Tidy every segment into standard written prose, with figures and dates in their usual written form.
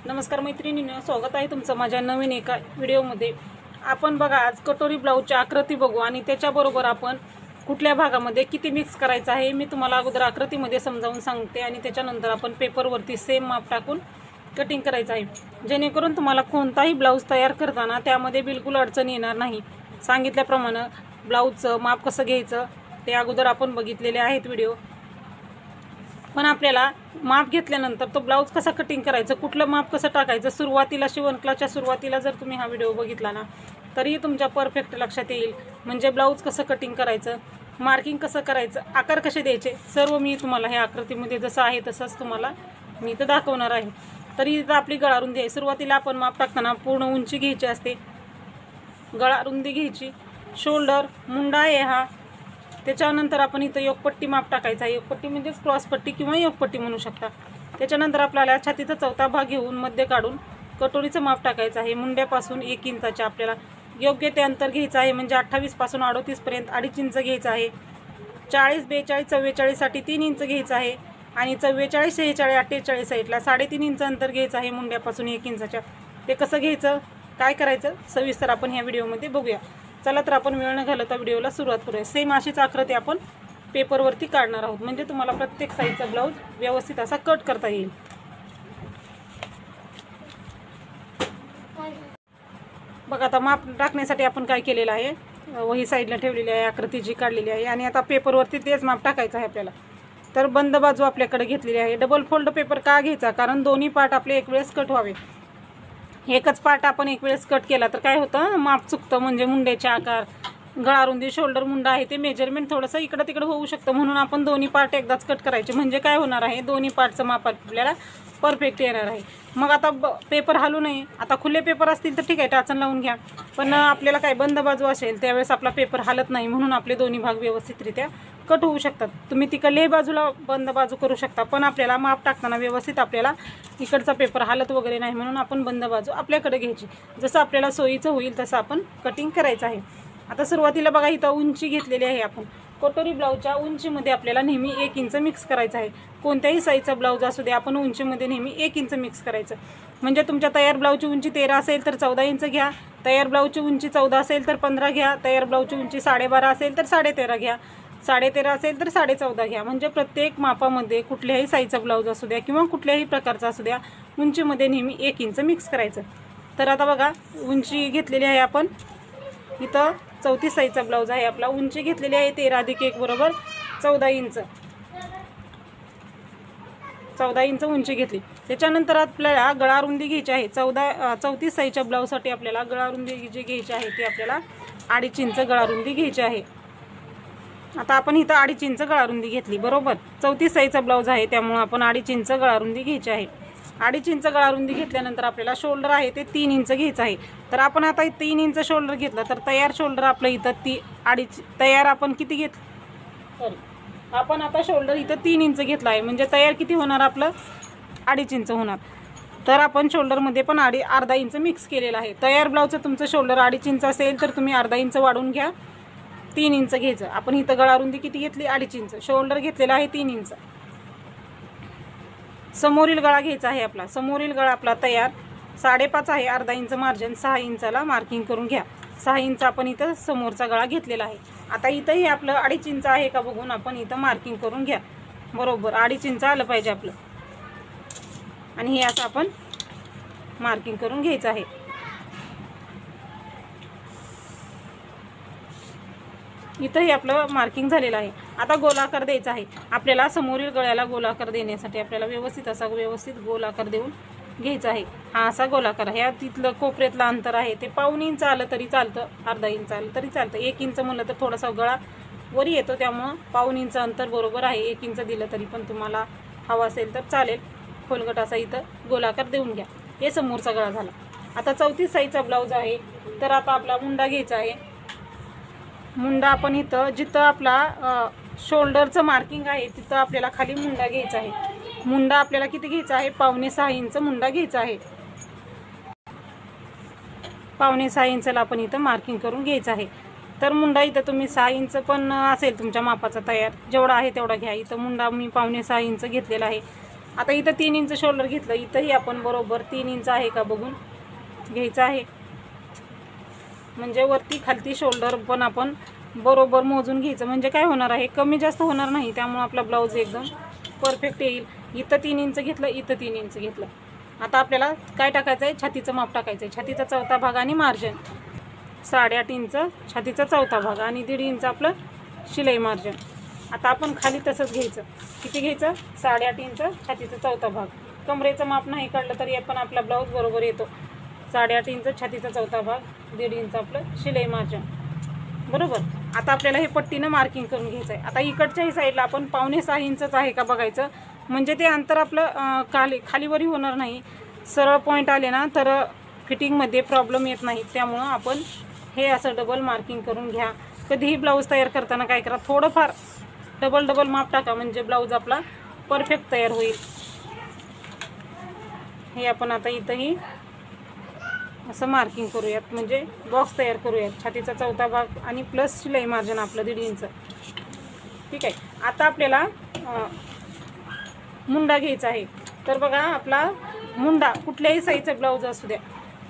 नमस्कार मैत्रिणींनो, स्वागत आहे तुमचं माझ्या नवीन एका व्हिडिओमध्ये। आपण बघा आज कटोरी ब्लाऊजची आकृती बघू आणि त्याच्याबरोबर आपण कुठल्या भागामध्ये किती मिक्स करायचं आहे मी तुम्हाला अगोदर आकृतीमध्ये समजावून सांगते आणि त्याच्यानंतर आपण पेपरवरती सेम माप टाकून कटिंग करायचं आहे, जेणेकरून तुम्हाला कोणताही ब्लाऊज तयार करताना त्यामध्ये बिलकुल अडचण येणार नाही। सांगितल्याप्रमाणे ब्लाऊजचं माप कसं घ्यायचं ते अगोदर आपण बघितलेले आहेत व्हिडिओ, पण आपल्याला माप घेतल्यानंतर तो ब्लाऊज कसा कटिंग करायचं, कुठलं माप कसं टाकायचं, सुरुवातीला शिवणक्लासच्या सुरुवातीला जर तुम्ही हा व्हिडिओ बघितला ना तरी तुमच्या परफेक्ट लक्षात येईल। म्हणजे ब्लाऊज कसं कटिंग करायचं, मार्किंग कसं करायचं, आकार कसे द्यायचे, सर्व मी तुम्हाला ह्या आकृतीमध्ये जसं आहे तसंच तुम्हाला मी इथं दाखवणार आहे। तरी इथं आपली गळा रुंदी आहे। सुरुवातीला आपण माप टाकताना पूर्ण उंची घ्यायची असते, गळा रुंदी घ्यायची, शोल्डर मुंडा आहे हा, त्याच्यानंतर आपण इथं योगपट्टी माप टाकायचा आहे। योगपट्टी म्हणजेच क्रॉस पट्टी किंवा योगपट्टी म्हणू शकता। त्याच्यानंतर आपल्याला छातीचा चौथा भाग घेऊन मध्ये काढून कटोरीचं माप टाकायचं आहे। मुंड्यापासून 1 इंचाचे आपल्याला योग्य ते अंतर घ्यायचं आहे, म्हणजे 28 पासून 38 पर्यंत 2.5 इंच घ्यायचं आहे। 40, 42, 44 साठी 3 इंच घ्यायचं आहे आणि 44, 46, 48 साईडला 3.5 इंच अंतर घ्यायचं आहे मुंड्यापासून 1 इंचाच्या। ते कसं घ्यायचं, काय करायचं सविस्तर आपण ह्या व्हिडिओमध्ये बघूया। चला तर आपण वेळ न घालवता व्हिडिओला सुरुवात करूया। सेम अशीच आकृती आपण पेपरवरती काढणार आहोत, म्हणजे तुम्हाला प्रत्येक साईजचा ब्लाऊज व्यवस्थित असा कट करता येईल। बघा आता माप टाकण्यासाठी आपण काय केलेलं आहे, वही साईडला ठेवलेली आहे, आकृती जी काढलेली आहे आणि आता पेपरवरती तेच माप टाकायचं आहे आपल्याला। तर बंद बाजू आपल्याकडे घेतलेली आहे। डबल फोल्ड पेपर का घ्यायचा, कारण दोन्ही पार्ट आपले एक वेळेस कट व्हावे। एकच पार्ट आपण एक वेळेस कट केला तर काय होतं, माप चुकतं, म्हणजे मुंड्याचे आकार, गळा रुंदी, शोल्डर मुंडा आहे ते मेजरमेंट थोडंसं इकडं तिकडं होऊ शकतं। म्हणून आपण दोन्ही पार्ट एकदाच कट करायचे, म्हणजे काय होणार आहे, दोन्ही पार्टचं माप आपल्याला परफेक्ट येणार आहे। मग आता पेपर हलू नये। आता खुले पेपर असतील तर ठीक आहे, टाचन लावून घ्या, पण आपल्याला काय बंद बाजू असेल त्यावेळेस आपला पेपर हलत नाही, म्हणून आपले दोन्ही भाग व्यवस्थितरित्या कट होऊ शकतात। तुम्ही तिकडल्याही बाजूला बंद बाजू करू शकता, पण आपल्याला माप टाकताना व्यवस्थित आपल्याला इकडचा पेपर हलत वगैरे नाही, म्हणून आपण बंद बाजू आपल्याकडे घ्यायची। जसं आपल्याला सोयीचं होईल तसं आपण कटिंग करायचं आहे। आता सुरुवातीला बघा इथं उंची घेतलेली आहे आपण। कटोरी ब्लाऊजच्या उंचीमध्ये आपल्याला नेहमी 1 इंच मिक्स करायचं आहे। कोणत्याही साईजचा ब्लाऊज असू दे, आपण उंचीमध्ये नेहमी 1 इंच मिक्स करायचं। म्हणजे तुमच्या तयार ब्लाऊजची उंची 13 असेल तर 14 इंच घ्या, तयार ब्लाऊजची उंची 14 असेल तर 15 घ्या, तयार ब्लाऊजची उंची 12.5 असेल तर 13.5 घ्या, 13.5 असेल तर 14.5 घ्या। म्हणजे प्रत्येक मापामध्ये कुठल्याही साईजचा ब्लाऊज असू द्या किंवा कुठल्याही प्रकारचा असू द्या, उंचीमध्ये नेहमी 1 इंच मिक्स करायचं। तर आता बघा उंची घेतलेली आहे आपण, इथं 34 साईजचा ब्लाऊज आहे आपला। उंची घेतलेली आहे 13 + 1 बरोबर 14 इंच, 14 इंच उंची घेतली। त्याच्यानंतर आपल्याला गळा रुंदी घ्यायची आहे। 34 साईजच्या ब्लाऊजसाठी आपल्याला गळा रुंदी जी घ्यायची आहे ती आपल्याला 2.5 इंच गळा रुंदी घ्यायची आहे। आता आपण इथं 2.5 इंच गळा रुंदी घेतली बरोबर। 34 साईजचा ब्लाऊज आहे त्यामुळे आपण 2.5 इंच गळा रुंदी घ्यायची आहे। 2.5 इंच गळा रुंदी घेतल्यानंतर आपल्याला शोल्डर आहे ते 3 इंच घ्यायचं आहे। तर आपण आता 3 इंच शोल्डर घेतलं तर तयार शोल्डर आपलं इथं 2.5 तयार आपण किती आपण आता शोल्डर इथं 3 इंच घेतला आहे, म्हणजे तयार किती होणार आपलं 2.5 इंच होणार। तर आपण शोल्डरमध्ये पण अर्धा इंच मिक्स केलेला आहे। तयार ब्लाऊजचं तुमचं शोल्डर 2.5 इंच असेल तर तुम्ही अर्धा इंच वाढवून घ्या, 3 इंच घ्यायचं। आपण इथं गळा रुंदी किती घेतली 2.5 इंच, शोल्डर घेतलेला आहे 3 इंच। समोरील गळा घ्यायचा आहे आपला। समोरील गळा आपला तयार 5.5 आहे, अर्धा इंच मार्जिन, 6 इंचाला मार्किंग करून घ्या। 6 इंच आपण इथं समोरचा गळा घेतलेला आहे। आता इथंही आपलं 2.5 इंच आहे का बघून आपण इथं मार्किंग करून घ्या बरोबर। 2.5 इंच आलं पाहिजे आपलं, आणि हे असं आपण मार्किंग करून घ्यायचं आहे। इथंही आपलं मार्किंग झालेलं आहे। आता गोलाकार द्यायचा आहे आपल्याला। समोरील गळ्याला गोलाकार देण्यासाठी आपल्याला व्यवस्थित गोलाकार देऊन घ्यायचा आहे। हा असा गोलाकार आहे। तिथलं कोपऱ्यातलं अंतर आहे ते 1.5 इंच आलं तरी चालतं, अर्धा इंच आलं तरी चालतं। 1 इंच म्हणलं तर थोडासा गळा वरी येतो, त्यामुळं 1.5 इंच अंतर बरोबर आहे। 1 इंच दिलं तरी पण तुम्हाला हवा असेल तर चालेल। खोलगट असा इथं गोलाकार देऊन घ्या। हे समोरचा गळा झाला। आता 34 साईजचा ब्लाऊज आहे, तर आता आपला मुंडा घ्यायचा आहे। मुंडा आपण इथं जिथं आपला शोल्डरचं मार्किंग आहे तिथं आपल्याला खाली मुंडा घ्यायचा आहे। मुंडा आपल्याला किती घ्यायचा आहे, 5.5 इंच मुंडा घ्यायचा आहे। 5.5 इंचाला आपण इथं मार्किंग करून घ्यायचं आहे। तर मुंडा इथं तुम्ही 6 इंच पण असेल तुमच्या मापाचा तयार, जेवढा आहे तेवढा घ्या। इथं मुंडा मी 5.5 इंच घेतलेला आहे। आता इथं 3 इंच शोल्डर घेतलं, इथंही आपण बरोबर 3 इंच आहे का बघून घ्यायचं आहे. म्हणजे वरती खालती शोल्डर पण आपण बरोबर मोजून घ्यायचं, म्हणजे काय होणार आहे, कमी जास्त होणार नाही, त्यामुळे आपला ब्लाऊज एकदम परफेक्ट येईल. इथं 3 इंच घेतलं, इथं 3 इंच घेतलं. आता आपल्याला काय टाकायचं आहे, छातीचं माप टाकायचं आहे. छातीचा चौथा भाग आणि मार्जिन 8.5 इंच छातीचा चौथा भाग आणि 1.5 इंच आपलं शिलाई मार्जिन. आता आपण खाली तसंच घ्यायचं. किती घ्यायचं, 8.5 इंच छातीचा चौथा भाग. कमरेचं माप नाही काढलं तरी पण आपला ब्लाऊज बरोबर येतो. 8.5 इंच छातीचा चौथा भाग, 1.5 इंच आपलं शिलाई मार्जिन, बरोबर. आता आपल्याला हे पट्टीनं मार्किंग करून घ्यायचं आहे. आता इकडच्याही साईडला आपण 5.5 इंचच आहे का बघायचं, म्हणजे ते अंतर आपलं खालीवरी होणार नाही. सरळ पॉईंट आले ना तर फिटिंगमध्ये प्रॉब्लेम येत नाही. त्यामुळं आपण हे असं डबल मार्किंग करून घ्या. कधीही ब्लाऊज तयार करताना काय करा, थोडंफार डबल माप टाका, म्हणजे ब्लाऊज आपला परफेक्ट तयार होईल. हे आपण आता इथंही असं मार्किंग करूयात, म्हणजे बॉक्स तयार करूयात. छातीचा चौथा भाग आणि प्लस शिलाई मार्जिन आपलं 1.5 इंच. ठीक आहे. आता आपल्याला मुंडा घ्यायचा आहे. तर बघा, आपला मुंडा कुठल्याही साईजचा ब्लाऊज असू द्या,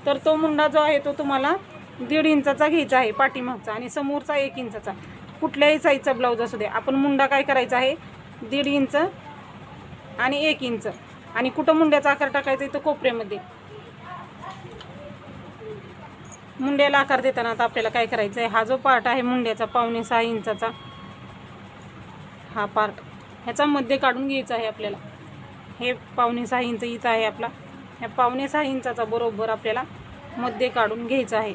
तर तो मुंडा जो आहे तो तुम्हाला 1.5 इंचाचा घ्यायचा आहे पाठीमागचा, आणि समोरचा 1 इंचाचा. कुठल्याही साईजचा ब्लाऊज असू द्या, आपण मुंडा काय करायचा आहे, 1.5 इंच आणि 1 इंच. आणि कुठं मुंड्याचा आकार टाकायचा आहे, तो कोपऱ्यामध्ये. मुंड्याला आकार देताना आता आपल्याला काय करायचं आहे, हा जो पार्ट आहे मुंड्याचा 5.5 इंचाचा हा पार्ट, ह्याचा मध्ये काढून घ्यायचा आहे आपल्याला. हे 5.5 इंच इथं आहे आपला, ह्या 5.5 इंचाचा बरोबर आपल्याला मध्ये काढून घ्यायचा आहे.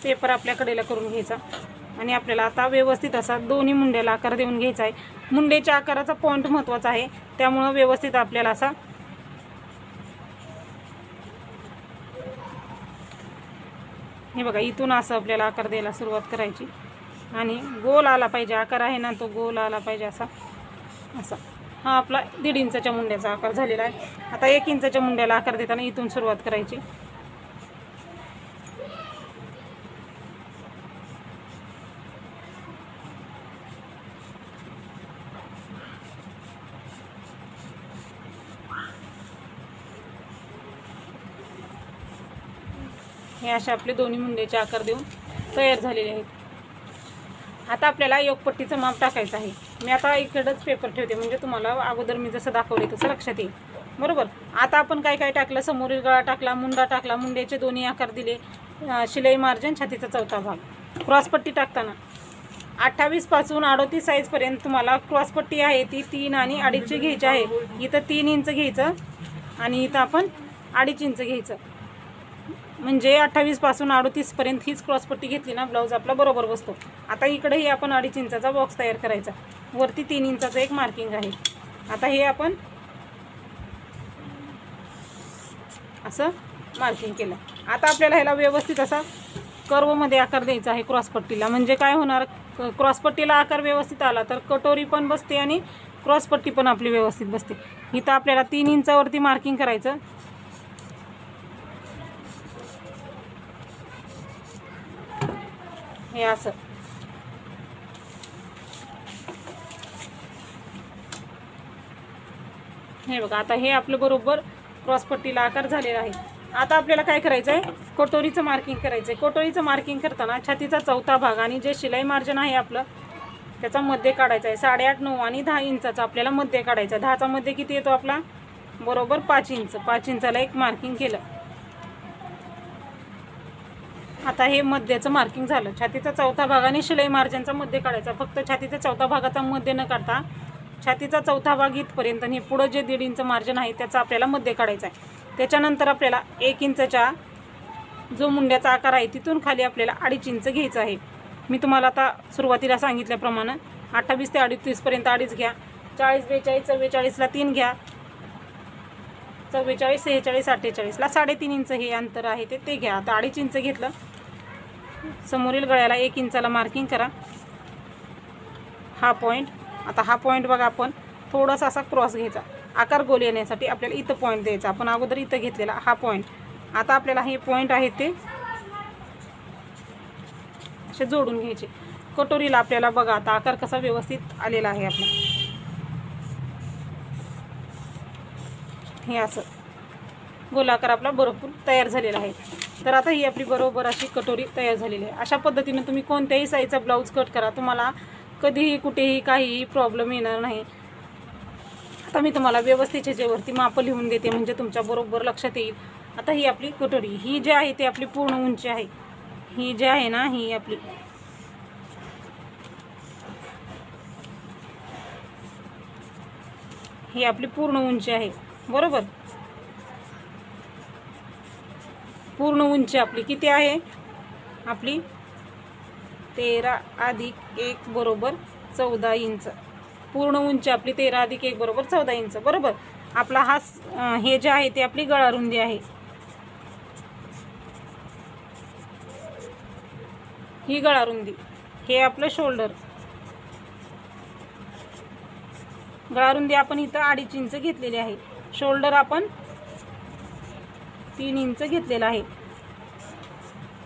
पेपर आपल्या कडेला करून घ्यायचा आणि आपल्याला आता व्यवस्थित असा दोन्ही मुंड्याला आकार देऊन घ्यायचा आहे. मुंड्याच्या आकाराचा पॉईंट महत्त्वाचा आहे, त्यामुळं व्यवस्थित आपल्याला असा हे बघा, इथून असं आपल्याला आकार द्यायला सुरुवात करायची आणि गोल आला पाहिजे. आकार आहे ना, तो गोल आला पाहिजे असा. हा आपला 1.5 इंचाच्या मुंड्याचा आकार झालेला आहे. आता 1 इंचाच्या मुंड्याला आकार देताना इथून सुरुवात करायची. हे असे आपले दोन्ही मुंड्याचे आकार देऊन तयार झालेले आहेत. आता आपल्याला योगपट्टीचं माप टाकायचं आहे. मी आता इकडंच पेपर ठेवते, म्हणजे तुम्हाला अगोदर मी जसं दाखवले तसं लक्षात येईल, बरोबर. आता आपण काय काय टाकलं, समोरील गळा टाकला, मुंडा टाकला, मुंड्याचे दोन्ही आकार दिले, शिलाई मार्जिन, छातीचा चौथा भाग. क्रॉसपट्टी टाकताना 28 पासून 38 साईजपर्यंत तुम्हाला क्रॉसपट्टी आहे ती 3 आणि 2.5 घ्यायची आहे. इथं 3 इंच घ्यायचं आणि इथं आपण 2.5 इंच घ्यायचं, म्हणजे 28 पासून 38 पर्यंत हीच क्रॉसपट्टी घेतली ना, ब्लाऊज आपला बरोबर बसतो. आता इकडेही आपण 2.5 इंचाचा बॉक्स तयार करायचा. वरती 3 इंचाचं एक मार्किंग आहे. आता हे आपण असं मार्किंग केलं. आता आपल्याला ह्याला व्यवस्थित असा कर्वमध्ये आकार द्यायचा आहे क्रॉसपट्टीला. म्हणजे काय होणार, क्रॉसपट्टीला आकार व्यवस्थित आला तर कटोरी पण बसते आणि क्रॉसपट्टी पण आपली व्यवस्थित बसते. इथं आपल्याला 3 इंचावरती मार्किंग करायचं. हे असं हे बघा, आता हे आपलं बरोबर क्रॉसपट्टीला आकार झालेला आहे. आता आपल्याला काय करायचं आहे, कटोरीचं मार्किंग करायचं आहे. कटोरीचं मार्किंग करताना छातीचा चौथा भाग आणि जे शिलाई मार्जिन आहे आपलं त्याचा मध्ये काढायचा आहे. 8.5, 9 आणि 10 इंचाचा आपल्याला मध्ये काढायचा आहे. 10चा मध्ये किती येतो आपला, बरोबर 5 इंच. 5 इंचाला एक मार्किंग केलं. आता हे मध्याचं मार्किंग झालं. छातीचा चौथा भाग आणि शिलाई मार्जिनचा मध्ये काढायचा. फक्त छातीचा चौथा भागाचा मध्ये न काढता छातीचा चौथा भाग इथपर्यंत आणि पुढं जे 1.5 इंच मार्जिन आहे त्याचा आपल्याला मध्ये काढायचा आहे. त्याच्यानंतर आपल्याला 1 इंचच्या जो मुंड्याचा आकार आहे तिथून खाली आपल्याला 2.5 इंच घ्यायचं आहे. मी तुम्हाला आता सुरुवातीला सांगितल्याप्रमाणे 28 ते 38 पर्यंत 2.5 घ्या. 40, 42, 44ला 3 घ्या. 44, 46, 48ला 3.5 इंच हे अंतर आहे ते घ्या. आता 2.5 इंच घेतलं. समोरील गळ्याला 1 इंचाला मार्किंग करा. हा पॉईंट. आता हा पॉईंट बघा, आपण थोडासा असा क्रॉस घ्यायचा. आकार गोल येण्यासाठी आपल्याला इथं पॉईंट द्यायचा. आपण अगोदर इथं घेतलेला हा पॉईंट. आता आपल्याला हे पॉईंट आहे ते असे जोडून घ्यायचे. कटोरीला आपल्याला बघा आता आकार कसा व्यवस्थित आलेला आहे आपला. हे असं गोलाकार आपला भरपूर तयार झालेला आहे. तर आता ही आपली बरोबर अशी कटोरी तयार झालेली आहे. अशा पद्धतीने तुम्ही कोणत्याही साईजचा ब्लाऊज कट करा, तुम्हाला कधीही कुठेही काहीही प्रॉब्लेम येणार नाही. आता मी तुम्हाला व्यवस्थित ह्याच्यावरती माप लिहून देते म्हणजे तुमच्या बरोबर लक्षात येईल. आता ही आपली कटोरी ही जी आहे ती आपली पूर्ण उंची आहे. ही जी आहे ना ही आपली पूर्ण उंची आहे. बरोबर, पूर्ण उंची आपली किती आहे? आपली 13 + 1 बरोबर 14 इंच. पूर्ण उंची आपली 13 + 1 बरोबर 14 इंच. बरोबर. आपला हा हे जे आहे ते आपली गळा रुंदी आहे. ही गळा रुंदी, हे आपलं शोल्डर. गळा रुंदी आपण इथं 2.5 इंच घेतलेली आहे. शोल्डर आपण 3 इंच घेतलेला आहे.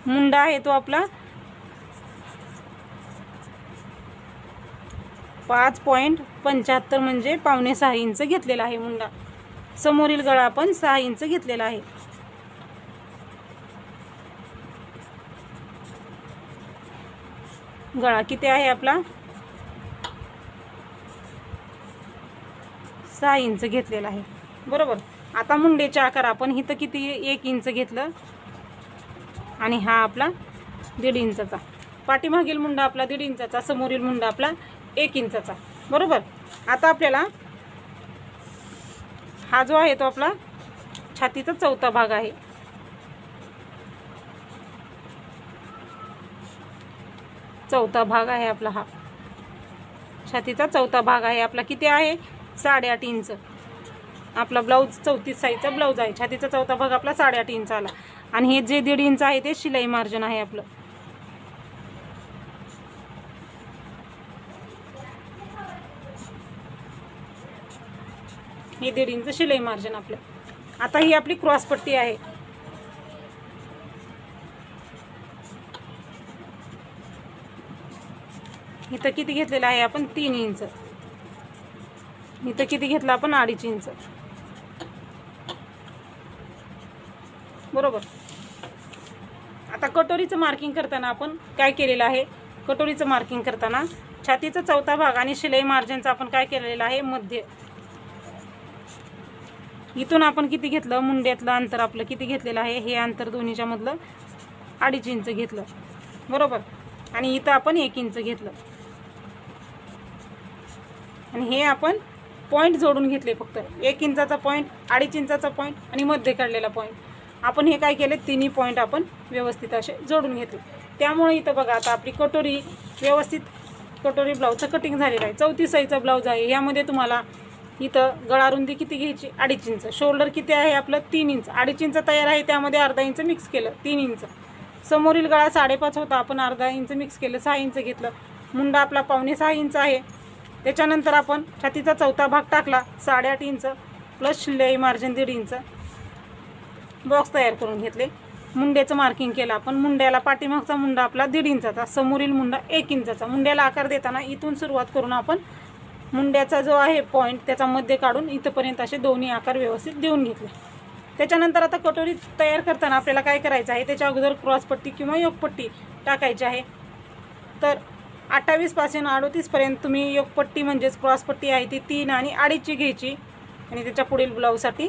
मुंडा आहे तो आपला 5.75 म्हणजे 5.5 इंच घेतलेला आहे मुंडा. समोरील गळा आपण 6 इंच घेतलेला आहे. गळा किती आहे आपला? 6 इंच घेतलेला आहे. बरोबर. आता मुंडेचे आकार आपण इथं किती 1 इंच घेतलं आणि हा आपला 1.5 इंचाचा. पाठीमागील मुंडा आपला 1.5 इंचाचा, समोरील मुंडा आपला 1 इंचाचा. बरोबर. आता आपल्याला हा जो आहे तो आपला छातीचा चौथा भाग आहे. चौथा भाग आहे आपला, हा छातीचा चौथा भाग आहे आपला. किती आहे? 8.5 इंच. आपला ब्लाऊज 34 साईजचा ब्लाऊज आहे. छातीचा चौथा भाग आपला 8.5 इंच आला. आणि हे जे 1.5 इंच आहे ते शिलाई मार्जिन आहे आपलं. हे 1.5 इंच शिलाई मार्जिन आपलं. आता ही आपली क्रॉस पट्टी आहे. इथं किती घेतलेलं आहे आपण? 3 इंच. इथं किती घेतलं आपण? 2.5 इंच. बरोबर. आता कटोरीचं मार्किंग करताना आपण काय केलेलं आहे? कटोरीचं मार्किंग करताना छातीचा चौथा भाग आणि शिलाई मार्जिनचा आपण काय केलेलं आहे? मध्य. इथून आपण किती घेतलं? मुंड्यातलं अंतर आपलं किती घेतलेलं आहे? हे अंतर दोन्हीच्या मधलं 2.5 इंच घेतलं. बरोबर. आणि इथं आपण 1 इंच घेतलं. आणि हे आपण पॉईंट जोडून घेतले फक्त. 1 इंचाचा पॉईंट, 2.5 इंचाचा पॉईंट आणि मध्ये काढलेला पॉईंट. आपण हे काय केले? तिन्ही पॉईंट आपण व्यवस्थित असे जोडून घेतले. त्यामुळे इथं बघा आता आपली कटोरी व्यवस्थित कटोरी ब्लाऊजचं कटिंग झालेलं आहे. 34 साईजचा ब्लाऊज आहे. यामध्ये तुम्हाला इथं गळा रुंदी किती घ्यायची? 2.5 इंच. शोल्डर किती आहे आपलं? 3 इंच. 2.5 इंच तयार आहे, त्यामध्ये अर्धा इंच मिक्स केलं, 3 इंच. समोरील गळा 5.5 होता, आपण अर्धा इंच मिक्स केलं, 6 इंच घेतलं. मुंडा आपला 5.5 इंच आहे. त्याच्यानंतर आपण छातीचा चौथा भाग टाकला 8.5 इंच प्लस शिलाई मार्जिन 1.5 इंच. बॉक्स तयार करून घेतले. मुंड्याचं मार्किंग केलं आपण. मुंड्याला पाठीमागचा मुंडा आपला 1.5 इंचाचा, समोरील मुंडा 1 इंचाचा. मुंड्याला आकार देताना इथून सुरुवात करून आपण मुंड्याचा जो आहे पॉईंट त्याचा मध्ये काढून इथपर्यंत असे दोन्ही आकार व्यवस्थित देऊन घेतले. त्याच्यानंतर आता कटोरी तयार करताना आपल्याला काय करायचं आहे? त्याच्या अगोदर क्रॉसपट्टी किंवा योगपट्टी टाकायची आहे. तर 28 पासून 38 पर्यंत तुम्ही योगपट्टी म्हणजेच क्रॉसपट्टी आहे ती 3 आणि 2.5ची घ्यायची. आणि त्याच्या पुढील ब्लाऊजसाठी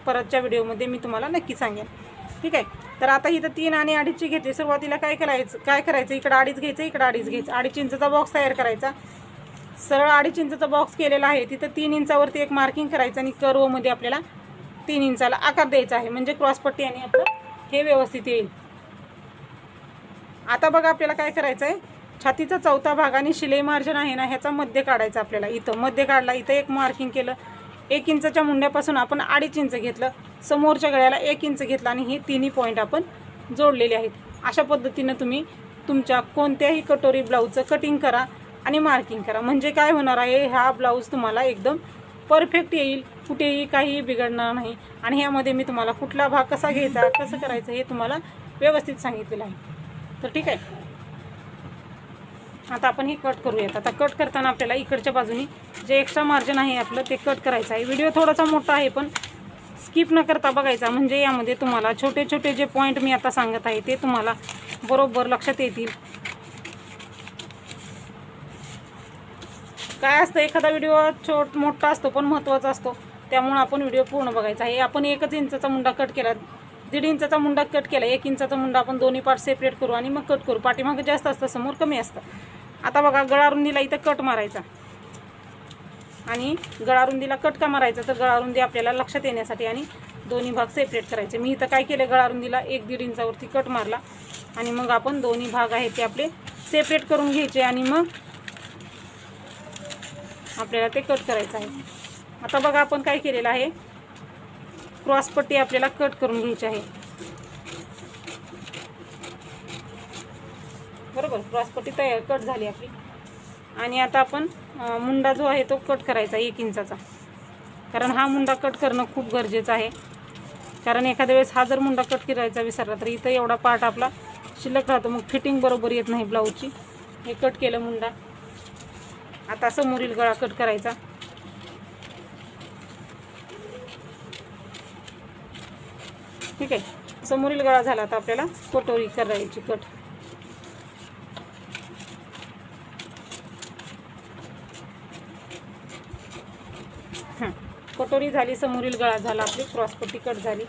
परतच्या व्हिडिओमध्ये मी तुम्हाला नक्की सांगेन. ठीक आहे. तर आता इथं 3 आणि 2.5ची घेतली. सुरुवातीला काय करायचं? इकडं 2.5 घ्यायचं, इकडं 2.5 घ्यायचं. 2.5 इंचाचा बॉक्स तयार करायचा. सरळ 2.5 इंचाचा बॉक्स केलेला आहे. तिथं 3 इंचावरती एक मार्किंग करायचं आणि कर्वमध्ये आपल्याला 3 इंचाला आकार द्यायचा आहे, म्हणजे क्रॉसपट्टी आणि आपलं हे व्यवस्थित येईल. आता बघा आपल्याला काय करायचं आहे? छातीचा चौथा भाग आणि शिलाई मार्जिन आहे ना, ह्याचा मध्ये काढायचा आपल्याला. इथं मध्ये काढला, इथं एक मार्किंग केलं. 1 इंचाच्या मुंड्यापासून आपण 2.5 इंच घेतलं, समोरच्या गळ्याला 1 इंच घेतलं आणि हे तिन्ही पॉईंट आपण जोडलेले आहेत. अशा पद्धतीनं तुम्ही तुमच्या कोणत्याही कटोरी ब्लाऊजचं कटिंग करा आणि मार्किंग करा. म्हणजे काय होणार आहे? हा ब्लाऊज तुम्हाला एकदम परफेक्ट येईल, कुठेही काहीही बिघडणार नाही. आणि ह्यामध्ये मी तुम्हाला कुठला भाग कसा घ्यायचा, कसं करायचं हे तुम्हाला व्यवस्थित सांगितलेलं आहे. तर ठीक आहे. आता आपण हे कट करूयात. आता कट करताना आपल्याला इकडच्या बाजूनी जे एक्स्ट्रा मार्जिन आहे आपलं ते कट करायचं आहे. व्हिडिओ थोडासा मोठा आहे पण स्किप न करता बघायचा, म्हणजे यामध्ये तुम्हाला छोटे छोटे जे पॉईंट मी आता सांगत आहे ते तुम्हाला बरोबर लक्षात येतील. काय असतं, एखादा व्हिडिओ मोठा असतो पण महत्त्वाचा असतो, त्यामुळे आपण व्हिडिओ पूर्ण बघायचा आहे. आपण 1 इंचाचा मुंडा कट केला, 1.5 इंचाचा मुंडा कट केला, 1 इंचाचा मुंडा आपण दोन्ही पार्ट सेपरेट करू आणि मग कट करू. पाठीमागे जास्त असतं, समोर कमी असतं. आता बघा, गळारुंदीला इथं कट मारायचा. आणि गळारुंदीला कट का मारायचा, तर गळारुंदी आपल्याला लक्षात येण्यासाठी आणि दोन्ही भाग सेपरेट करायचे. मी इथं काय केलं, गळारुंदीला 1-1.5 इंचावरती कट मारला आणि मग आपण दोन्ही भाग आहेत ते आपले सेपरेट करून घ्यायचे आणि मग आपल्याला ते कट करायचं आहे. आता बघा, आपण काय केलेलं आहे, क्रॉसपट्टी आपल्याला कट करून घ्यायची आहे. बरोबर, क्रॉसपट्टी तयार कट झाली आपली. आणि आता आपण मुंडा जो आहे तो कट करायचा 1 इंचाचा, कारण हा मुंडा कट करणं खूप गरजेचं आहे. कारण एखाद्या वेळेस हा जर मुंडा कट करायचा विसरला तर इथं एवढा पार्ट आपला शिल्लक राहतो, मग फिटिंग बरोबर येत नाही ब्लाऊजची. हे कट केलं मुंडा. आता समोरील गळा कट करायचा. ठीक आहे, समोरील गळा झाला. आता आपल्याला कटोरी करायची कट. कटोरी झाली, समोरील गळा झाला, आपली क्रॉसपट्टी कट झाली.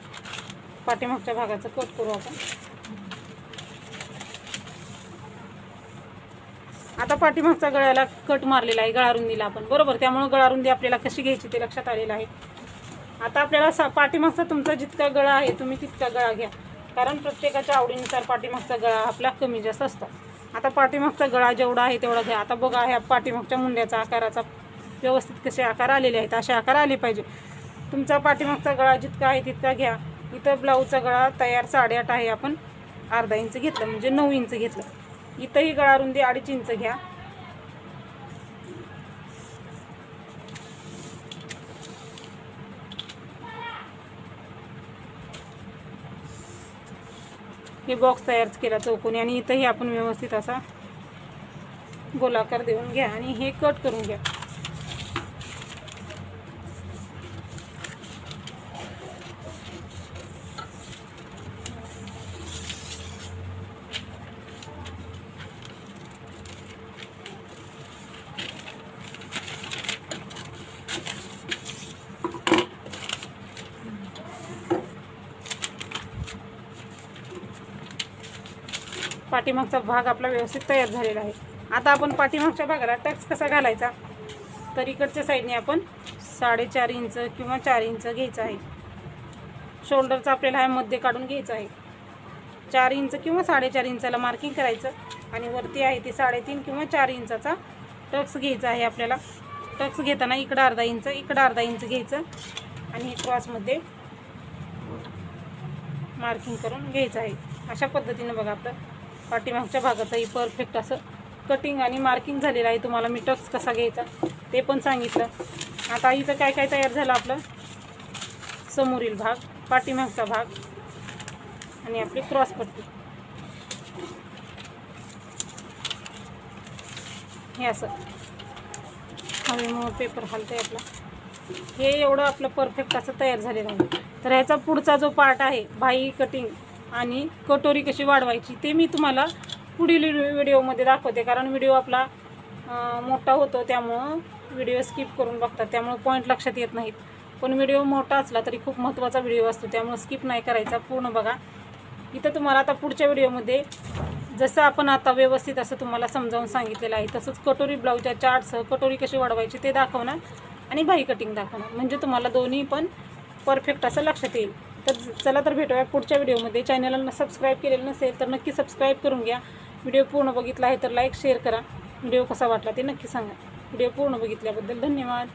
पाठीमागच्या भागाचं कट करू आपण. आता पाठीमागचा गळ्याला कट मारलेला आहे गळारुंदीला आपण, बरोबर. त्यामुळे गळारुंदी आपल्याला कशी घ्यायची ते लक्षात आलेलं आहे. आता आपल्याला पाठीमागचा तुमचा जितका गळा आहे तुम्ही तितका गळा घ्या, कारण प्रत्येकाच्या आवडीनुसार पाठीमागचा गळा आपला कमी जास्त असतो. आता पाठीमागचा गळा जेवढा आहे तेवढा घ्या. आता बघा, ह्या पाठीमागच्या मुंड्याचा आकाराचा व्यवस्थित कसे आकार आलेले आहेत, असे आकार आले पाहिजे. तुमचा पाठीमागचा गळा जितका आहे तितका घ्या. इथं ब्लाऊजचा गळा तयार 8.5 आहे, आपण अर्धा इंच घेतलं म्हणजे 9 इंच घेतलं. इथंही गळारुंदी 2.5 इंच घ्या. हे बॉक्स तयार केला चौकोनी आणि इथंही आपण व्यवस्थित असा गोलाकार देऊन घ्या आणि हे कट करून घ्या. पाठीमागचा भाग आपला व्यवस्थित तयार झालेला आहे. आता आपण पाठीमागच्या भागाला टक्स कसा घालायचा, तर इकडच्या साईडने आपण 4.5 इंच किंवा 4 इंच घ्यायचं आहे. शोल्डरचा आपल्याला हा मध्य काढून घ्यायचा आहे. 4 इंच किंवा 4.5 इंचाला मार्किंग करायचं आणि वरती आहे ते 3.5 किंवा 4 इंचाचा टक्स घ्यायचा आहे आपल्याला. टक्स घेताना इकडं अर्धा इंच इकडं अर्धा इंच घ्यायचं आणि हे क्रॉसमध्ये मार्किंग करून घ्यायचं आहे. अशा पद्धतीने बघा आपलं पाठीमागच्या भागाचंही परफेक्ट असं कटिंग आणि मार्किंग झालेलं आहे. तुम्हाला मी टक्स कसा घ्यायचा ते पण सांगितलं. आता इथं काय काय तयार झालं आपलं, समोरील भाग, पाठीमागचा भाग आणि आपली क्रॉसपट्टी. हे असं हवेमुळे पेपर हलतंय आपला. हे एवढं आपलं परफेक्ट असं तयार झालेलं आहे. तर ह्याचा पुढचा जो पार्ट आहे, बाही कटिंग आणि कटोरी कशी वाढवायची, ते मी तुम्हाला पुढील व्हिडिओमध्ये दाखवते. कारण व्हिडिओ आपला मोठा होतो त्यामुळं व्हिडिओ स्किप करून बघतात, त्यामुळं पॉईंट लक्षात येत नाहीत. पण व्हिडिओ मोठा असला तरी खूप महत्त्वाचा व्हिडिओ असतो, त्यामुळं स्किप नाही करायचा, पूर्ण बघा. इथं तुम्हाला आता पुढच्या व्हिडिओमध्ये जसं आपण आता व्यवस्थित असं तुम्हाला समजावून सांगितलेलं आहे तसंच कटोरी ब्लाऊजच्या चार्टसह कटोरी कशी वाढवायची ते दाखवणार आणि बाही कटिंग दाखवणार, म्हणजे तुम्हाला दोन्ही पण परफेक्ट असं लक्षात येईल. तर चला तर भेटूया पुढच्या व्हिडिओमध्ये. चॅनलला सबस्क्राईब केलेलं नसेल तर नक्की सबस्क्राईब करून घ्या. व्हिडिओ पूर्ण बघितला आहे तर लाईक शेअर करा. व्हिडिओ कसा वाटला ते नक्की सांगा. व्हिडिओ पूर्ण बघितल्याबद्दल धन्यवाद.